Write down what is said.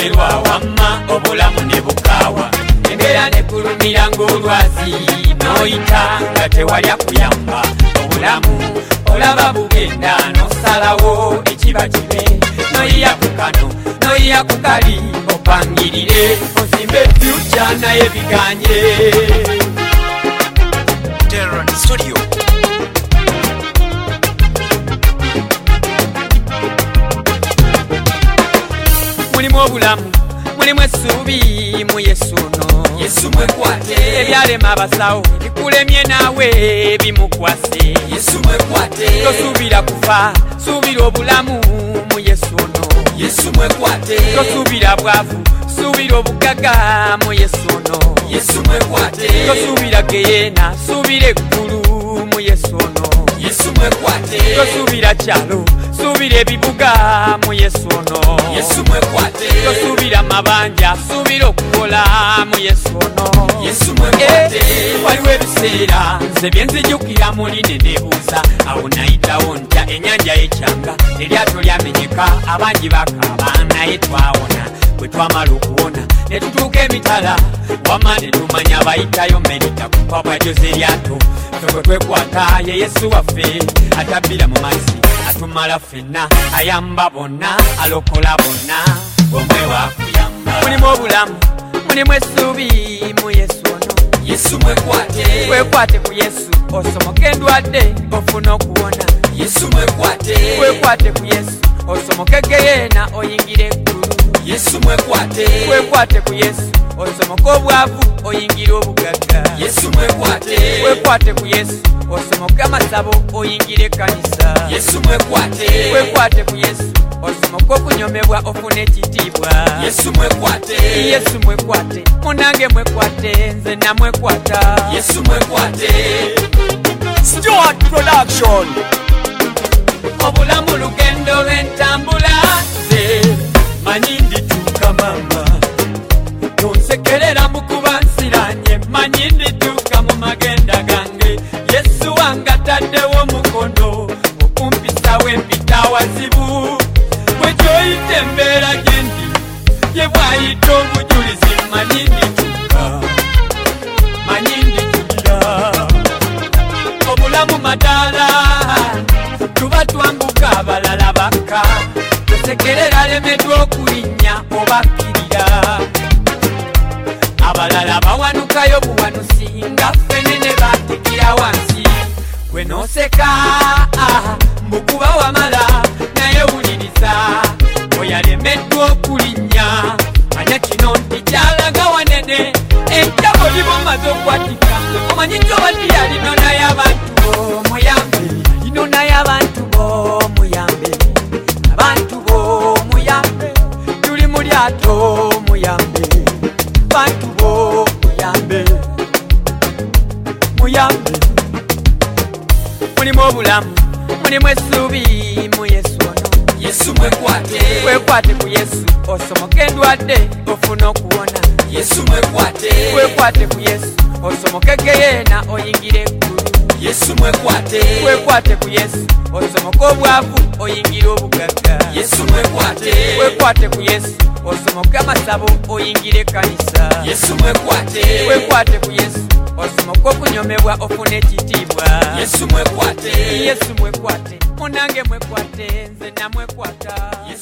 kulemerwa wamma obulamu ne bukaawa embeera ne kulumira ng'olwazi n'oyita nga tewalya kuyamba obulamu olaba bugenda n'osalawo ekiba kibe noyiya ku kano noyiya ku kali opangirire ozimbe fyuca naye biganye. Terran Studio. Mulimu obulamu mulimu essuubi mu Yesu ono Yesu mwekwate ebyalema abasawo bikulemye naawe bimukwase Yesu mwekwate tosuubira kufa suubira obulamu mu Yesu ono Yesu mwekwate tosuubira bwavu suubira obugaga mu Yesu ono Yesu mwekwate tosuubira geyeena suubira eggulu mu Yesu ono Yesu mwekwate tosuubira kyalo suubira ebibuga mu Yesu ono Yesu mwekwate tosuubira mabanja suubira okukola mu Yesu ono Yesu mwekwate waliwo ebiseera nze bye nzijukira muli ne neebuuza awo nayitawo ntya ennyanja y'ekyanga eryato lyamenyeka abangi bakaaba naye twawona bwe twamala okuwona ne tutuuka emitala wamma ne tumanya bayitayo merita kupapwajo z'eryato twe twekwata ye Yesu waffe atabbira mu mazzi atumala ffenna ayamba bonna alokola bonna omwe wakuyamba mulimu obulamu mulimu essuubi mu Yesu ono Yesu mwekwate wekwate ku Yesu osomoke endwadde ofune okuwona Yesu mwekwate wekwate ku Yesu osomoke geyeena oyingire eggulu Yesu mwekwate wekwate ku Yesu osomoke obwavu oyingire obugagga Yesu mwekwate wekwate ku Yesu osomoke amasabo oyingire ekkanisa Yesu mwekwate wekwate ku Yesu osomoke okunyomebwa ofune ekitiibwa Yesu mwekwate Yesu mwekwate munange mwekwate nze namwekwata Yesu mwekwate Stuart Production. obulamu lugendo lw'entambula nze manyi ndituuka mama tonsekerera mukuba nsiranye manyi ndituuka mu magenda gange Yesu wange ataddewo omukono okumpisawo empita wazibu bwe gyoyita embeera gyendi ye bwayita obujulizi manyi ndituuka manyi ndijulira obulamu madaala tuba twambuka abalala bakka tosekerera lemeddwa okulinnya obakkirira abalala bawanukayo buwanusi nga ffene ne batikira wansi gwe nooseka mbukuba wamala naye wuliriza oyalemeddwa okulinnya manya kino nti kyalaga wanene entabo libomaze okwatika omanyi ntobatira lino naye abantu bomuyambe lino naye abantu bomuyambe abantu bomuyambe tuli mu lyato muyambe bantu bomuyambe muyambe mulimu obulamu mulimu essuubi mu Yesu ono Yesu mwekwate wekwate ku Yesu osomoke endwadde ofune okuwona Yesu mwekwate wekwate ku Yesu osomoke geyeena oyingire eggulu Yesu mwekwate wekwate ku Yesu osomoke obwavu oyingire obugagga Yesu mwekwate wekwate ku Yesu osomoke amasabo oyingire ekkanisa Yesu mwekwate wekwate ku Yesu osomoke okunyomebwa ofune ekitiibwa Yesu mwekwate Yesu mwekwate munange mwekwate nze namwekwata